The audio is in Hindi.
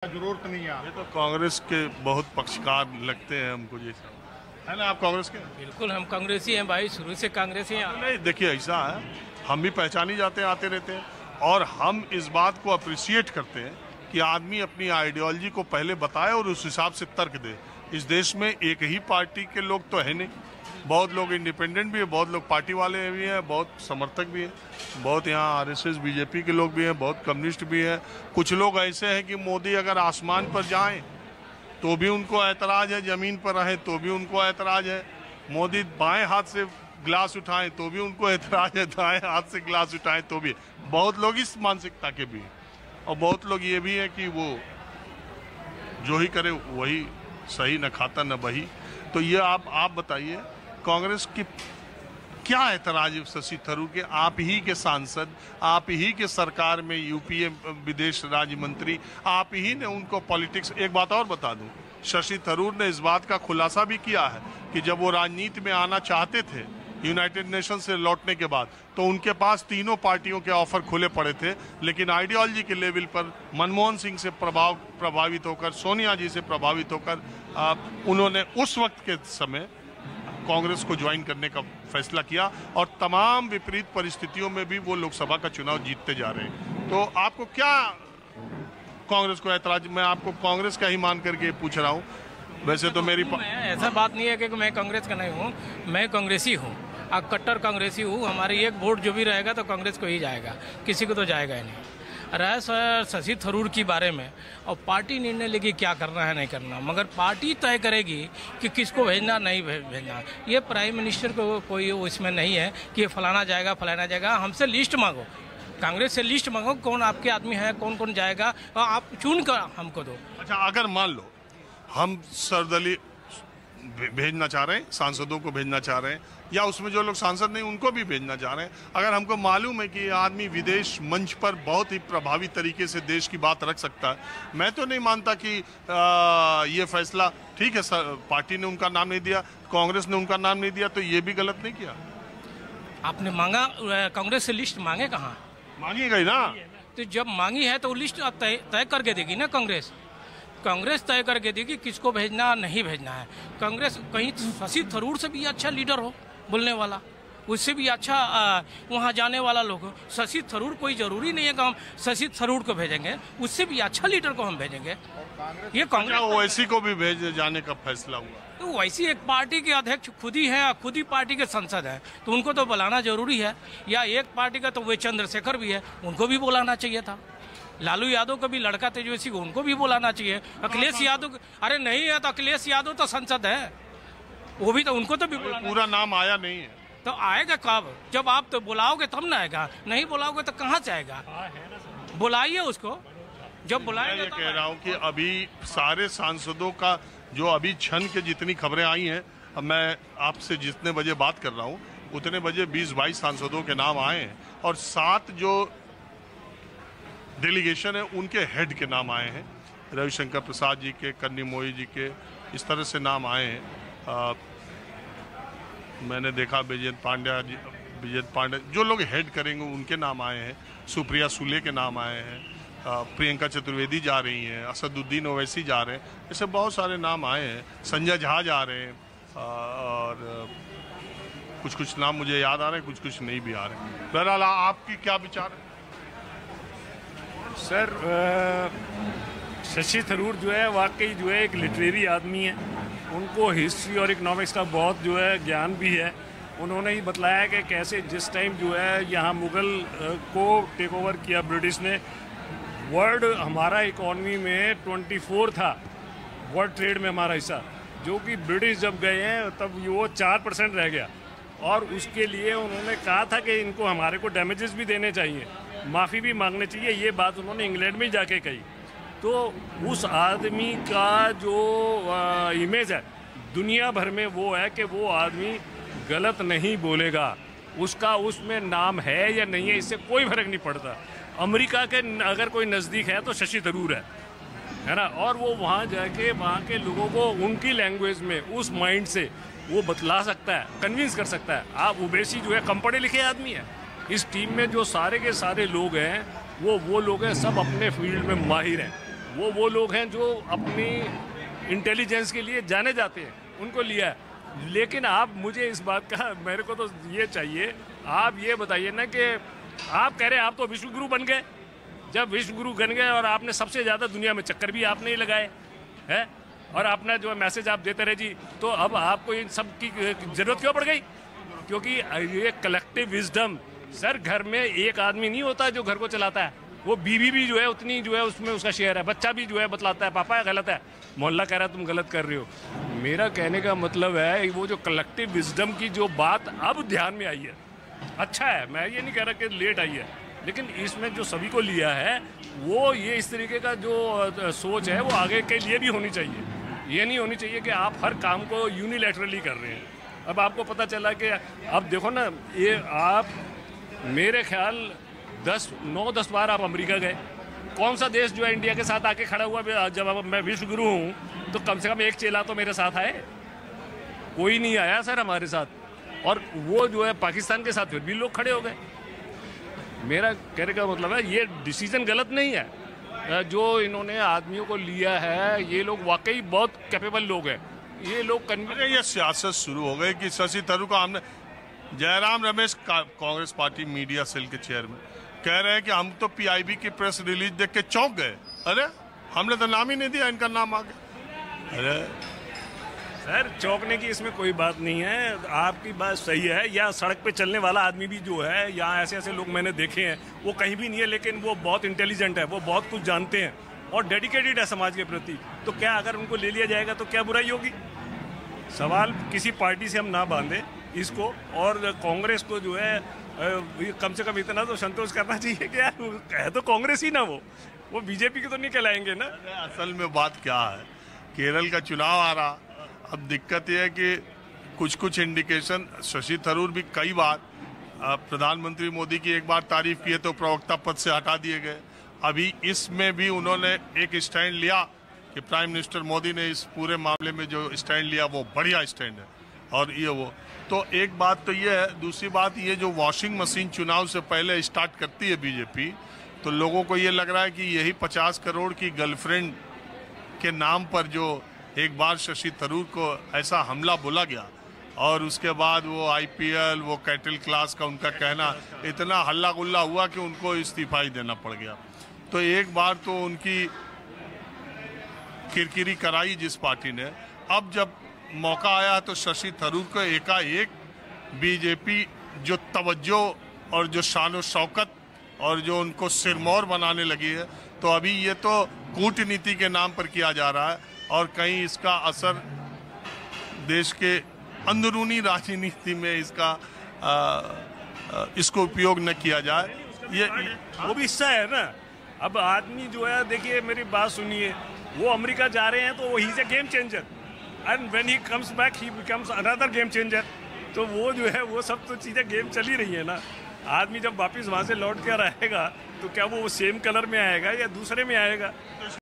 जरूरत नहीं है। ये तो कांग्रेस के बहुत पक्षकार लगते हैं हमको, जैसा है ना। आप कांग्रेस के? बिल्कुल, हम कांग्रेसी हैं भाई, शुरू से कांग्रेसी हैं। नहीं, देखिए ऐसा है, हम भी पहचान ही जाते हैं, आते रहते हैं, और हम इस बात को अप्रिशिएट करते हैं कि आदमी अपनी आइडियोलॉजी को पहले बताए और उस हिसाब से तर्क दे। इस देश में एक ही पार्टी के लोग तो है नहीं, बहुत लोग इंडिपेंडेंट भी है, बहुत लोग पार्टी वाले भी हैं, बहुत समर्थक भी हैं, बहुत यहाँ आरएसएस बीजेपी के लोग भी हैं, बहुत कम्युनिस्ट भी हैं। कुछ लोग ऐसे हैं कि मोदी अगर आसमान पर जाएं तो भी उनको ऐतराज़ है, ज़मीन पर रहें तो भी उनको ऐतराज़ है, मोदी बाएं हाथ से गिलास उठाएं तो भी उनको ऐतराज़ है, दाएं हाथ से गिलास उठाएं तो भी। बहुत लोग इस मानसिकता के भी हैं, और बहुत लोग ये भी है कि वो जो ही करे वही सही, न खाता न बही। तो ये आप बताइए, कांग्रेस की क्या ऐतराज शशि थरूर के? आप ही के सांसद, आप ही के सरकार में यूपीए विदेश राज्य मंत्री, आप ही ने उनको पॉलिटिक्स। एक बात और बता दूं, शशि थरूर ने इस बात का खुलासा भी किया है कि जब वो राजनीति में आना चाहते थे यूनाइटेड नेशन से लौटने के बाद, तो उनके पास तीनों पार्टियों के ऑफर खुले पड़े थे, लेकिन आइडियोलॉजी के लेवल पर मनमोहन सिंह से प्रभावित होकर, सोनिया जी से प्रभावित होकर उन्होंने उस वक्त के समय कांग्रेस को ज्वाइन करने का फैसला किया, और तमाम विपरीत परिस्थितियों में भी वो लोकसभा का चुनाव जीतते जा रहे हैं। तो आपको क्या कांग्रेस को ऐतराज? मैं आपको कांग्रेस का ही मान करके पूछ रहा हूँ। वैसे तो मेरी ऐसा बात नहीं है कि मैं कांग्रेस का नहीं हूँ, मैं कांग्रेसी हूँ, कट्टर कांग्रेसी हूँ। हमारी एक वोट जो भी रहेगा तो कांग्रेस को ही जाएगा, किसी को तो जाएगा ही नहीं। रहा शशि थरूर की बारे में, और पार्टी निर्णय लेगी क्या करना है नहीं करना, मगर पार्टी तय करेगी कि किसको भेजना नहीं भेजना। ये प्राइम मिनिस्टर को कोई इसमें नहीं है कि ये फलाना जाएगा। हमसे लिस्ट मांगो, कांग्रेस से लिस्ट मांगो, कौन आपके आदमी है, कौन कौन जाएगा, और आप चुन कर हमको दो। अच्छा, अगर मान लो हम सर्वदलीय भेजना चाह रहे हैं, सांसदों को भेजना चाह रहे हैं, या उसमें जो लोग सांसद नहीं उनको भी भेजना चाह रहे हैं, अगर हमको मालूम है कि ये आदमी विदेश मंच पर बहुत ही प्रभावी तरीके से देश की बात रख सकता है, मैं तो नहीं मानता कि ये फैसला ठीक है। पार्टी ने उनका नाम नहीं दिया, कांग्रेस ने उनका नाम नहीं दिया, तो ये भी गलत नहीं किया। आपने मांगा, कांग्रेस से लिस्ट मांगे कहाँ? मांगी गई ना, तो जब मांगी है तो लिस्ट तय करके देगी ना। कांग्रेस तय करके देगी किसको भेजना नहीं भेजना है। कांग्रेस कहीं शशि थरूर से भी अच्छा लीडर हो, बोलने वाला, उससे भी अच्छा वहाँ जाने वाला लोग हो। शशि थरूर कोई जरूरी नहीं है कि हम शशि थरूर को भेजेंगे, उससे भी अच्छा लीडर को हम भेजेंगे। ये कांग्रेस ओवैसी को भी भेजे जाने का फैसला हुआ, तो वैसी एक पार्टी के अध्यक्ष खुद ही है, खुद ही पार्टी के सांसद हैं, तो उनको तो बुलाना जरूरी है। या एक पार्टी का तो वे चंद्रशेखर भी है, उनको भी बुलाना चाहिए था। लालू यादव का भी लड़का तेजस्वी को, उनको भी बुलाना चाहिए। अखिलेश यादव, अरे नहीं है तो अखिलेश यादव तो सांसद है, वो भी तो, उनको तो भी पूरा नाम आया नहीं है। तो आएगा कब? जब आप तो बुलाओगे तब ना आएगा, नहीं बुलाओगे तो कहाँ से आएगा? बुलाइए उसको, जब बुलाएंगे। मैं कह रहा हूँ कि अभी सारे सांसदों का जो अभी क्षण के जितनी खबरें आई हैं, अब मैं आपसे जितने बजे बात कर रहा हूँ उतने बजे 20-22 सांसदों के नाम आए हैं, और 7 जो डेलीगेशन है उनके हेड के नाम आए हैं। रविशंकर प्रसाद जी के, कन्नी मोई जी के, इस तरह से नाम आए हैं। मैंने देखा विजय पांड्या जो लोग हेड करेंगे उनके नाम आए हैं। सुप्रिया सुले के नाम आए हैं, प्रियंका चतुर्वेदी जा रही हैं, असदुद्दीन ओवैसी जा रहे हैं, ऐसे बहुत सारे नाम आए हैं। संजय झा जा रहे हैं, और कुछ नाम मुझे याद आ रहे हैं, कुछ नहीं भी आ रहे हैं। बहरहाल आपकी क्या विचार है? सर, शशि थरूर जो है वाकई जो है एक लिटरेरी आदमी है, उनको हिस्ट्री और इकोनॉमिक्स का बहुत जो है ज्ञान भी है। उन्होंने ही बतलाया कि कैसे जिस टाइम जो है यहाँ मुग़ल को टेक ओवर किया ब्रिटिश ने, वर्ल्ड हमारा इकोनॉमी में 24 था, वर्ल्ड ट्रेड में हमारा हिस्सा, जो कि ब्रिटिश जब गए हैं तब वो 4% रह गया, और उसके लिए उन्होंने कहा था कि इनको हमारे को डैमेजेस भी देने चाहिए, माफ़ी भी मांगने चाहिए। ये बात उन्होंने इंग्लैंड में जाके कही। तो उस आदमी का जो इमेज है दुनिया भर में वो है कि वो आदमी गलत नहीं बोलेगा, उसका उसमें नाम है या नहीं है इससे कोई फर्क नहीं पड़ता। अमेरिका के अगर कोई नज़दीक है तो शशि थरूर है ना, और वो वहाँ जाके वहाँ के लोगों को उनकी लैंग्वेज में उस माइंड से वो बतला सकता है, कन्विंस कर सकता है। आप ओवैसी जो है कम पढ़े लिखे आदमी है, इस टीम में जो सारे के सारे लोग हैं वो लोग हैं सब अपने फील्ड में माहिर हैं, वो लोग हैं जो अपनी इंटेलिजेंस के लिए जाने जाते हैं, उनको लिया है। लेकिन आप मुझे इस बात का, मेरे को तो ये चाहिए, आप ये बताइए ना कि आप कह रहे हैं आप तो विश्व गुरु बन गए। जब विश्व गुरु बन गए और आपने सबसे ज़्यादा दुनिया में चक्कर भी आपने ही लगाए हैं और अपना जो मैसेज आप देते रहे जी, तो अब आपको इन सब की ज़रूरत क्यों पड़ गई? क्योंकि ये कलेक्टिव विजडम, सर घर में एक आदमी नहीं होता जो घर को चलाता है, वो बीवी भी जो है उतनी जो है उसमें उसका शेयर है, बच्चा भी जो है बतलाता है पापा गलत है, मोहल्ला कह रहा है तुम गलत कर रहे हो। मेरा कहने का मतलब है वो जो कलेक्टिव विजडम की जो बात अब ध्यान में आई है, अच्छा है, मैं ये नहीं कह रहा कि लेट आई है, लेकिन इसमें जो सभी को लिया है वो ये इस तरीके का जो सोच है वो आगे के लिए भी होनी चाहिए। ये नहीं होनी चाहिए कि आप हर काम को यूनिलैटरली कर रहे हैं। अब आपको पता चला कि अब देखो ना, ये आप मेरे ख्याल 9-10 बार आप अमेरिका गए, कौन सा देश जो है इंडिया के साथ आके खड़ा हुआ? जब मैं विश्व गुरु हूँ तो कम से कम एक चेला तो मेरे साथ आए, कोई नहीं आया सर हमारे साथ। और वो जो है पाकिस्तान के साथ फिर भी लोग खड़े हो गए। मेरा कहने का मतलब है ये डिसीजन गलत नहीं है जो इन्होंने आदमियों को लिया है, ये लोग वाकई बहुत कैपेबल लोग हैं। ये लोग ये सियासत शुरू हो गई कि शशि थरूर को हमने, Jairam Ramesh Congress party media cell के चेयरमैन कह रहे हैं कि हम तो पीआईबी की प्रेस रिलीज देख के चौंक गए, अरे हमने तो नाम ही नहीं दिया, इनका नाम आ गया। अरे सर चौंकने की इसमें कोई बात नहीं है, आपकी बात सही है। या सड़क पे चलने वाला आदमी भी जो है, यहाँ ऐसे ऐसे लोग मैंने देखे हैं, वो कहीं भी नहीं है लेकिन वो बहुत इंटेलिजेंट है, वो बहुत कुछ जानते हैं और डेडिकेटेड है समाज के प्रति। तो क्या अगर उनको ले लिया जाएगा तो क्या बुराई होगी? सवाल किसी पार्टी से हम ना बांधे इसको, और कांग्रेस को जो है कम से कम इतना तो संतोष करना चाहिए कि यार है तो कांग्रेस ही ना, वो बीजेपी के तो नहीं कहलाएंगे ना। असल में बात क्या है, केरल का चुनाव आ रहा, अब दिक्कत यह है कि कुछ इंडिकेशन, शशि थरूर भी कई बार प्रधानमंत्री मोदी की एक बार तारीफ की है तो प्रवक्ता पद से हटा दिए गए। अभी इसमें भी उन्होंने एक स्टैंड लिया कि प्राइम मिनिस्टर मोदी ने इस पूरे मामले में जो स्टैंड लिया वो बढ़िया स्टैंड है, और ये वो तो एक बात तो ये है। दूसरी बात ये जो वॉशिंग मशीन चुनाव से पहले स्टार्ट करती है बीजेपी, तो लोगों को ये लग रहा है कि यही 50 करोड़ की गर्लफ्रेंड के नाम पर जो एक बार शशि थरूर को ऐसा हमला बोला गया और उसके बाद वो आईपीएल, वो कैटल क्लास का उनका कहना, इतना हल्ला गुल्ला हुआ कि उनको इस्तीफा ही देना पड़ गया। तो एक बार तो उनकी किरकिरी कराई जिस पार्टी ने, अब जब मौका आया तो शशि थरूर को एकाएक बीजेपी जो तवज्जो और जो शान शौकत और जो उनको सिरमौर बनाने लगी है, तो अभी ये तो कूटनीति के नाम पर किया जा रहा है और कहीं इसका असर देश के अंदरूनी राजनीति में इसको उपयोग न किया जाए, ये वो भी हिस्सा है ना। अब आदमी जो है, देखिए मेरी बात सुनिए, वो अमेरिका जा रहे हैं तो वो he is a game changer, and when he comes back he becomes another game changer. तो वो जो है वो सब तो चीज़ें गेम चली रही है ना। आदमी जब वापस वहाँ से लौट कर आएगा तो क्या वो सेम कलर में आएगा या दूसरे में आएगा?